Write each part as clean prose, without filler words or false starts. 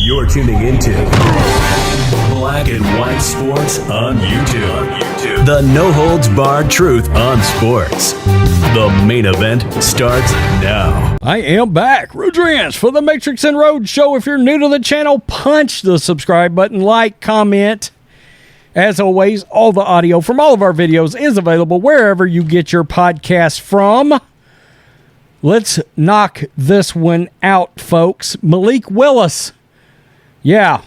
You're tuning into Black and White Sports on YouTube. The no-holds-barred truth on sports. The main event starts now. I am back. Rodriguez for the Matrix and Road Show. If you're new to the channel, punch the subscribe button, like, comment. As always, all the audio from all of our videos is available wherever you get your podcasts from. Let's knock this one out, folks. Malik Willis. Yeah.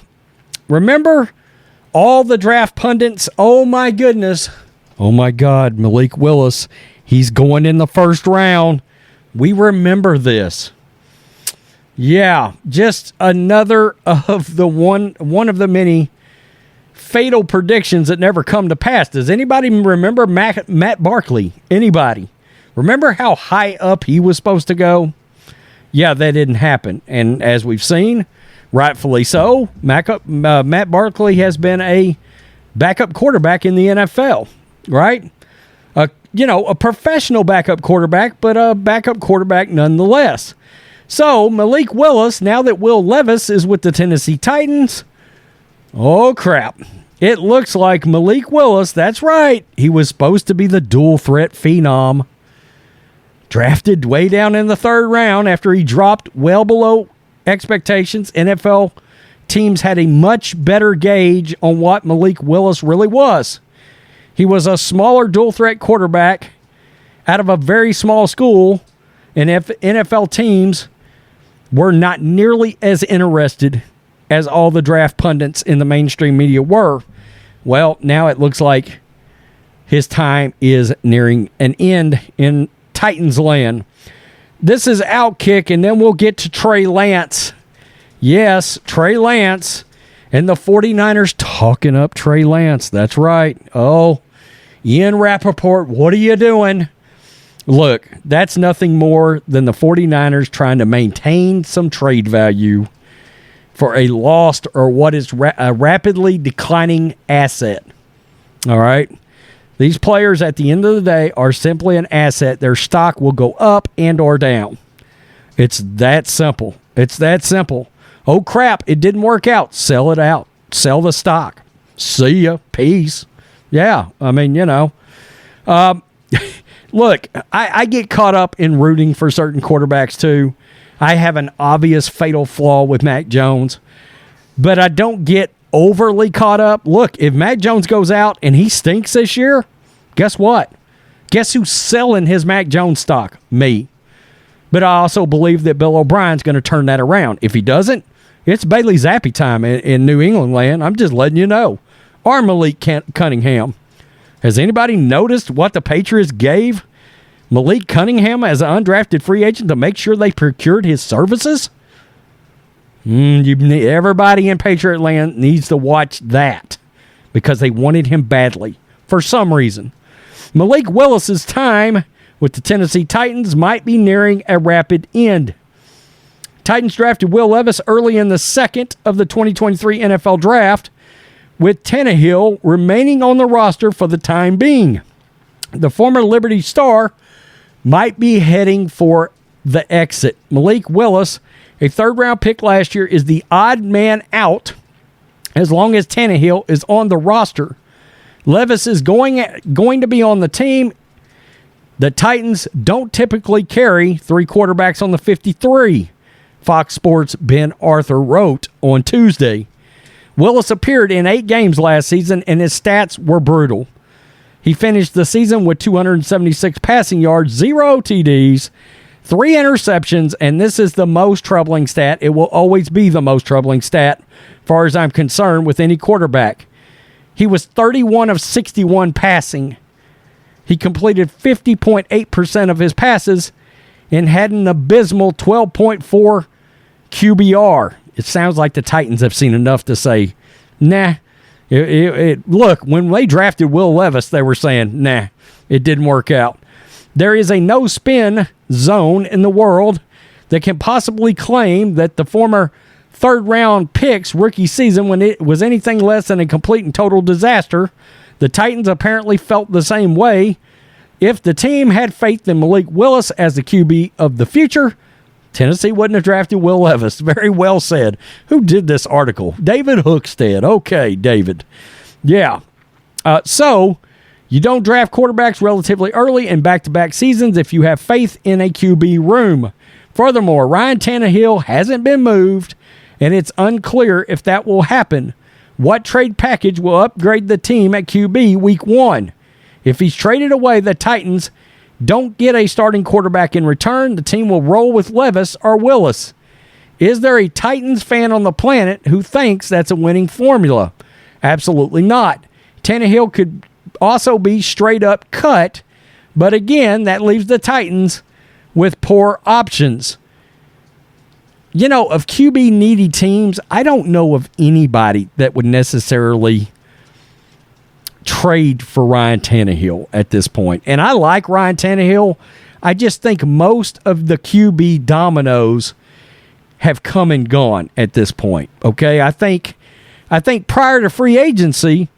Remember all the draft pundits? Oh, my goodness. Oh, my God. Malik Willis. He's going in the first round. We remember this. Yeah. Just another of the one of the many fatal predictions that never come to pass. Does anybody remember Matt Barkley? Anybody? Remember how high up he was supposed to go? Yeah, that didn't happen. And as we've seen, rightfully so, Matt Barkley has been a backup quarterback in the NFL, right? A professional backup quarterback, but a backup quarterback nonetheless. So, Malik Willis, now that Will Levis is with the Tennessee Titans, oh, crap. It looks like Malik Willis, that's right, he was supposed to be the dual threat phenom. Drafted way down in the third round after he dropped well below expectations. NFL teams had a much better gauge on what Malik Willis really was. He was a smaller dual threat quarterback out of a very small school, and NFL teams were not nearly as interested as all the draft pundits in the mainstream media were. Well, now it looks like his time is nearing an end in Titans land. This is Outkick, and then we'll get to Trey Lance. Yes, Trey Lance and the 49ers talking up Trey Lance. That's right. Oh, Ian Rapoport, what are you doing? Look, that's nothing more than the 49ers trying to maintain some trade value for a lost or what is a rapidly declining asset. All right? These players, at the end of the day, are simply an asset. Their stock will go up and or down. It's that simple. It's that simple. Oh, crap, it didn't work out. Sell it out. Sell the stock. See ya. Peace. Yeah, I mean, look, I get caught up in rooting for certain quarterbacks, too. I have an obvious fatal flaw with Mac Jones, but I don't get overly caught up. Look, if Mac Jones goes out and he stinks this year, guess what? Guess who's selling his Mac Jones stock? Me. But I also believe that Bill O'Brien's going to turn that around. If he doesn't, it's Bailey Zappi time in New England land. I'm just letting you know. Or Malik Cunningham. Has anybody noticed what the Patriots gave Malik Cunningham as an undrafted free agent to make sure they procured his services? Everybody in Patriot land needs to watch that because they wanted him badly for some reason. Malik Willis's time with the Tennessee Titans might be nearing a rapid end. Titans drafted Will Levis early in the second of the 2023 NFL Draft, with Tannehill remaining on the roster for the time being. The former Liberty star might be heading for the exit. Malik Willis, a third-round pick last year, is the odd man out as long as Tannehill is on the roster. Levis is going to be on the team. The Titans don't typically carry three quarterbacks on the 53, Fox Sports' Ben Arthur wrote on Tuesday. Willis appeared in 8 games last season, and his stats were brutal. He finished the season with 276 passing yards, 0 TDs, 3 interceptions, and this is the most troubling stat. It will always be the most troubling stat, as far as I'm concerned, with any quarterback. He was 31 of 61 passing. He completed 50.8% of his passes and had an abysmal 12.4 QBR. It sounds like the Titans have seen enough to say, nah. Look, when they drafted Will Levis, they were saying, nah, it didn't work out. There is a no-spin zone in the world that can possibly claim that the former third-round pick's rookie season, when it was anything less than a complete and total disaster, the Titans apparently felt the same way. If the team had faith in Malik Willis as the QB of the future, Tennessee wouldn't have drafted Will Levis. Very well said. Who did this article? David Hookstead. Okay, David. Yeah. So you don't draft quarterbacks relatively early in back-to-back seasons if you have faith in a QB room. Furthermore, Ryan Tannehill hasn't been moved, and it's unclear if that will happen. What trade package will upgrade the team at QB week 1? If he's traded away, the Titans don't get a starting quarterback in return. The team will roll with Levis or Willis. Is there a Titans fan on the planet who thinks that's a winning formula? Absolutely not. Tannehill could also be straight up cut, but again, that leaves the Titans with poor options. You know, of QB needy teams, I don't know of anybody that would necessarily trade for Ryan Tannehill at this point. And I like Ryan Tannehill. I just think most of the QB dominoes have come and gone at this point. Okay, I think prior to free agency,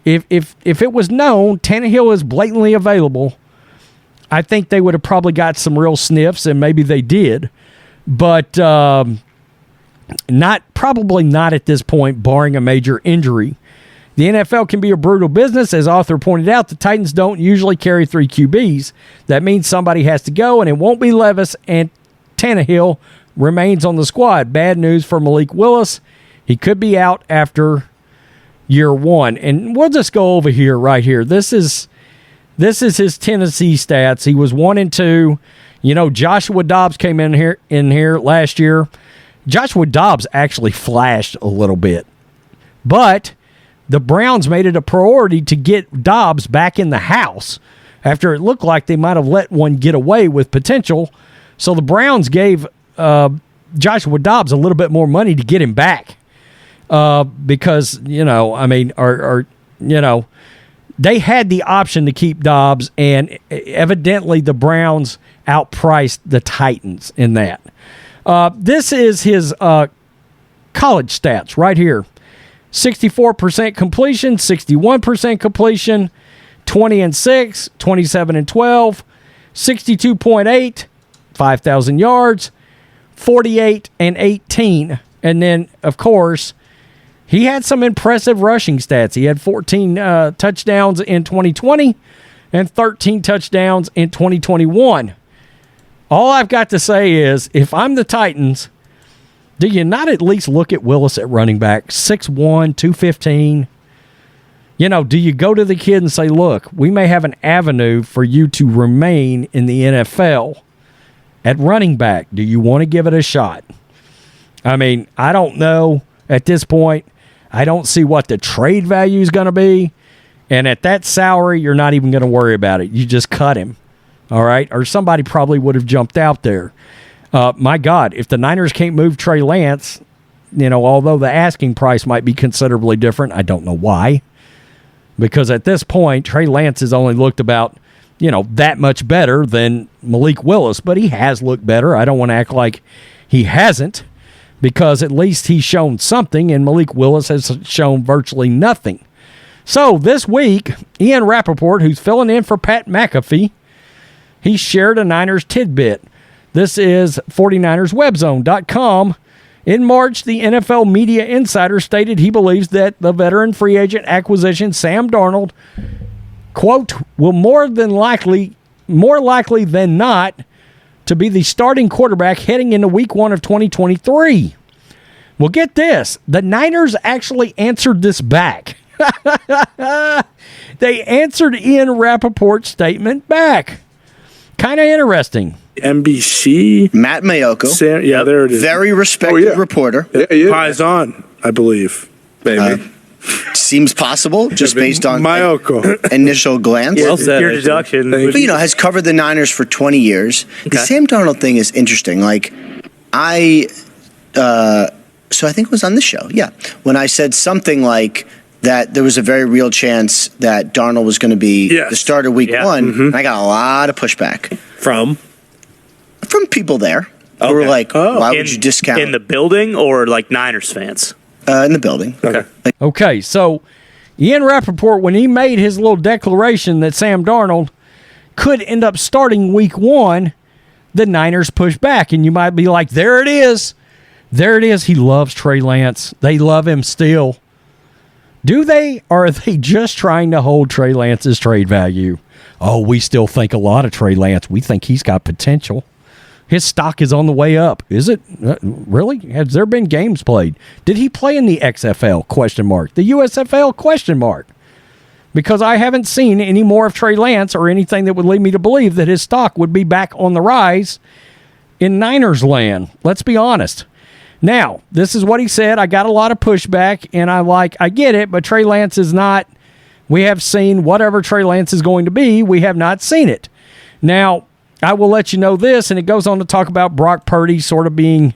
if it was known Tannehill is blatantly available, I think they would have probably got some real sniffs, and maybe they did. But probably not at this point, barring a major injury. The NFL can be a brutal business. As Arthur pointed out, the Titans don't usually carry 3 QBs. That means somebody has to go, and it won't be Levis, and Tannehill remains on the squad. Bad news for Malik Willis. He could be out after year 1. And we'll just go over here right here. This is his Tennessee stats. He was 1-2. You know, Joshua Dobbs came in here last year. Joshua Dobbs actually flashed a little bit. But the Browns made it a priority to get Dobbs back in the house after it looked like they might have let one get away with potential. So the Browns gave Joshua Dobbs a little bit more money to get him back because, you know, I mean, they had the option to keep Dobbs, and evidently the Browns outpriced the Titans in that. This is his college stats right here. 64% completion, 61% completion, 20-6, 27-12, 62.8, 5,000 yards, 48-18. And then, of course, he had some impressive rushing stats. He had 14 touchdowns in 2020 and 13 touchdowns in 2021. All I've got to say is, if I'm the Titans, do you not at least look at Willis at running back? 6'1", 215. You know, do you go to the kid and say, look, we may have an avenue for you to remain in the NFL at running back. Do you want to give it a shot? I mean, I don't know at this point. I don't see what the trade value is going to be. And at that salary, you're not even going to worry about it. You just cut him. All right? Or somebody probably would have jumped out there. My God, if the Niners can't move Trey Lance, you know, although the asking price might be considerably different, I don't know why. Because at this point, Trey Lance has only looked about, you know, that much better than Malik Willis, but he has looked better. I don't want to act like he hasn't, because at least he's shown something, and Malik Willis has shown virtually nothing. So this week, Ian Rapoport, who's filling in for Pat McAfee, he shared a Niners tidbit. This is 49erswebzone.com. In March, the NFL media insider stated he believes that the veteran free agent acquisition Sam Darnold, quote, will more likely than not to be the starting quarterback heading into week 1 of 2023. Well, get this. The Niners actually answered this back. They answered Ian Rapoport's statement back. Kind of interesting. NBC. Matt Mayoko. Yeah, there it is. Very respected reporter. Pies on, I believe. Maybe. Seems possible, just based on Mayoko. initial glance. Well said. Your deduction. But, you know, has covered the Niners for 20 years. Okay. The Sam Darnold thing is interesting. Like, so I think it was on this show, when I said something like that there was a very real chance that Darnold was going to be the starter week 1, and I got a lot of pushback. From people there who were like, why would you discount? In the building or like Niners fans? In the building. Okay. Okay, so Ian Rapoport, when he made his little declaration that Sam Darnold could end up starting week 1, the Niners push back. And you might be like, there it is. There it is. He loves Trey Lance. They love him still. Do they, or are they just trying to hold Trey Lance's trade value? Oh, we still think a lot of Trey Lance. We think he's got potential. His stock is on the way up. Is it? Really? Has there been games played? Did he play in the XFL? Question mark. The USFL? Question mark. Because I haven't seen any more of Trey Lance or anything that would lead me to believe that his stock would be back on the rise in Niners land. Let's be honest. Now, this is what he said. I got a lot of pushback, and I get it, but Trey Lance is not. We have seen whatever Trey Lance is going to be. We have not seen it. Now, I will let you know this, and it goes on to talk about Brock Purdy sort of being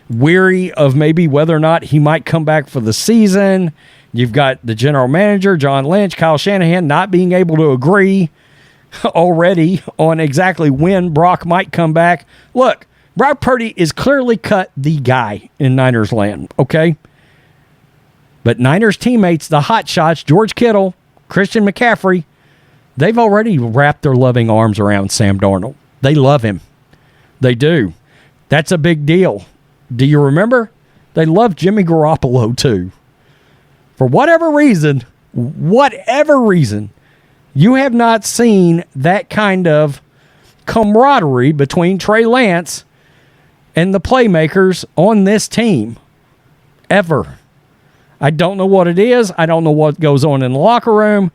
weary of maybe whether or not he might come back for the season. You've got the general manager, John Lynch, Kyle Shanahan, not being able to agree already on exactly when Brock might come back. Look, Brock Purdy is clearly cut the guy in Niners land, okay? But Niners teammates, the hot shots, George Kittle, Christian McCaffrey, they've already wrapped their loving arms around Sam Darnold. They love him. They do. That's a big deal. Do you remember? They love Jimmy Garoppolo too. For whatever reason, you have not seen that kind of camaraderie between Trey Lance and the playmakers on this team ever. I don't know what it is. I don't know what goes on in the locker room.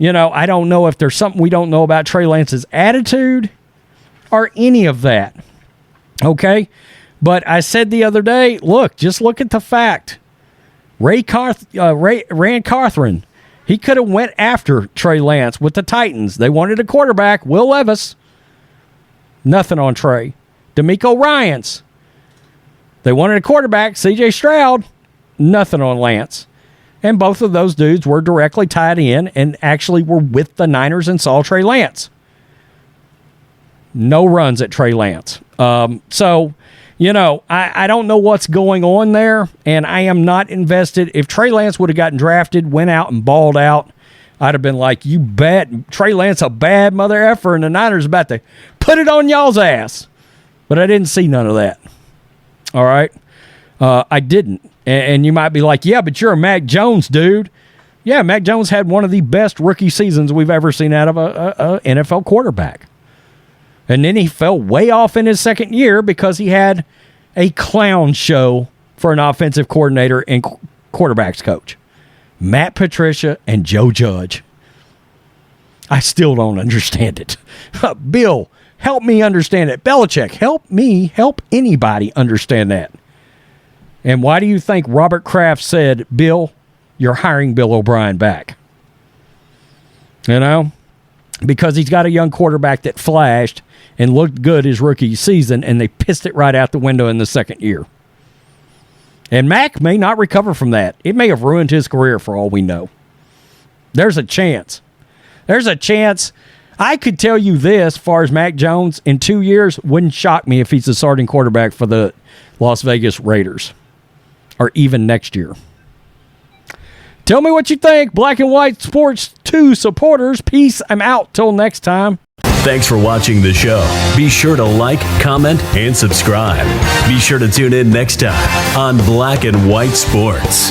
I don't know if there's something we don't know about Trey Lance's attitude or any of that. Okay? But I said the other day, just look at the fact. Rand Carthon, he could have went after Trey Lance with the Titans. They wanted a quarterback, Will Levis. Nothing on Trey. DeMeco Ryans. They wanted a quarterback, CJ Stroud. Nothing on Lance. And both of those dudes were directly tied in and actually were with the Niners and saw Trey Lance. No runs at Trey Lance. I don't know what's going on there, and I am not invested. If Trey Lance would have gotten drafted, went out and balled out, I'd have been like, you bet Trey Lance a bad mother effer, and the Niners about to put it on y'all's ass. But I didn't see none of that. All right? I didn't. And you might be like, yeah, but you're a Mac Jones dude. Yeah, Mac Jones had one of the best rookie seasons we've ever seen out of a NFL quarterback. And then he fell way off in his second year because he had a clown show for an offensive coordinator and quarterbacks coach. Matt Patricia and Joe Judge. I still don't understand it. Bill, help me understand it. Belichick, help anybody understand that. And why do you think Robert Kraft said, Bill, you're hiring Bill O'Brien back? Because he's got a young quarterback that flashed and looked good his rookie season, and they pissed it right out the window in the second year. And Mac may not recover from that. It may have ruined his career for all we know. There's a chance. I could tell you this, as far as Mac Jones, in 2 years, wouldn't shock me if he's the starting quarterback for the Las Vegas Raiders. Or even next year. Tell me what you think, Black and White Sports 2 supporters. Peace. I'm out. Till next time. Thanks for watching the show. Be sure to like, comment, and subscribe. Be sure to tune in next time on Black and White Sports.